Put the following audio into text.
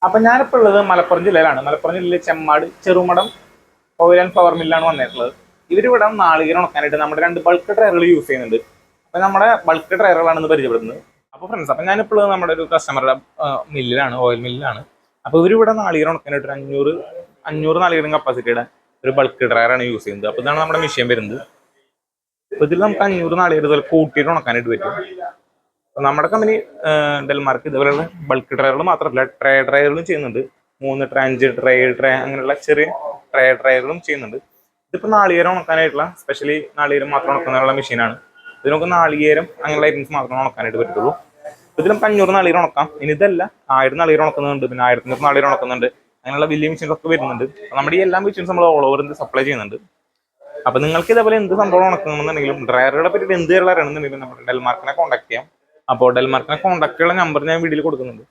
അപ്പൊ ഞാനിപ്പോൾ ഉള്ളത് മലപ്പുറം ജില്ലയിലാണ്. മലപ്പുറം ജില്ലയിലെ Chemmad Cherumadam oil and power മില്ലാണ് വന്നിട്ടുള്ളത്. ഇവരിവിടെ നാളികേരം ഉണക്കാനായിട്ട് നമ്മുടെ 2 ബൾക്ക് ഡ്രയറുകൾ യൂസ് ചെയ്യുന്നുണ്ട്. അപ്പൊ നമ്മുടെ ബൾക്ക് ഡ്രയറുകളാണെന്ന് പരിചയപ്പെടുന്നത്. അപ്പൊ ഫ്രണ്ട്സ്, അപ്പൊ ഞാനിപ്പോൾ നമ്മുടെ ഒരു കസ്റ്റമറുടെ മില്ലിലാണ്, ഓയിൽ മില്ലിലാണ്. അപ്പൊ ഇവരിവിടെ നാളികേരം ഉണക്കാനായിട്ട് 500 നാളികേരം കപ്പാസിറ്റിയുടെ ഒരു ബൾക്ക് ഡ്രയറാണ് യൂസ് ചെയ്യുന്നത്. അപ്പൊ ഇതാണ് നമ്മുടെ മെഷീൻ വരുന്നത്. അപ്പൊ ഇതിൽ നമുക്ക് 500 നാളികേരം ഇതുപോലെ കൂട്ടിയിട്ട് ഉണക്കാനായിട്ട് പറ്റും. നമ്മുടെ കമ്പനി ഡെൽമാർക്ക് ഇതുപോലെയുള്ള ബൾക്ക് ഡ്രയറുകൾ മാത്രമല്ല ട്രേ ഡ്രയറുകളും ചെയ്യുന്നുണ്ട്. 3 ട്രേ, 5 ട്രേ, 7 ട്രേ അങ്ങനെയുള്ള ചെറിയ ട്രേ ഡ്രയറുകളും ചെയ്യുന്നുണ്ട്. ഇതിപ്പോൾ നാളികേരം ഉണക്കാനായിട്ടുള്ള സ്പെഷ്യലി നാളികേരം മാത്രം ഉണക്കാനുള്ള മെഷീനാണ്. ഇത് നമുക്ക് നാളികേരം അങ്ങനെയുള്ള ഐറ്റംസ് മാത്രമേ ഉണക്കാനായിട്ട് പറ്റുള്ളൂ. ഇതിൽ നമുക്ക് 500 നാളികേരം ഉണക്കാം. ഇനി ഇതല്ല, 1000 നാളികേരം ഉണക്കുന്നുണ്ട്, പിന്നെ 1500 നാളികേരം ഉണക്കുന്നുണ്ട്. അങ്ങനെയുള്ള വലിയ മെഷീൻസ് ഒക്കെ വരുന്നുണ്ട്. നമ്മുടെ ഈ എല്ലാ മെഷീൻസ് നമ്മൾ ഓൾ ഓവർ സപ്ലൈ ചെയ്യുന്നുണ്ട്. അപ്പൊ നിങ്ങൾക്ക് ഇതേപോലെ എന്ത് സംഭവം ഉണക്കണമെന്നുണ്ടെങ്കിലും ഡ്രയറുകളെ പറ്റിയിട്ട് എന്ത് അറിയണമെന്നുണ്ടെങ്കിലും നമ്മുടെ ഡെൽമാർക്കിനെ കോൺടാക്ട് ചെയ്യാം. അപ്പോൾ ഡെൽമാർക്കിനെ കോൺടാക്ട് ചെയ്യാനുള്ള നമ്പർ ഞാൻ വീഡിയോയിൽ കൊടുക്കുന്നുണ്ട്.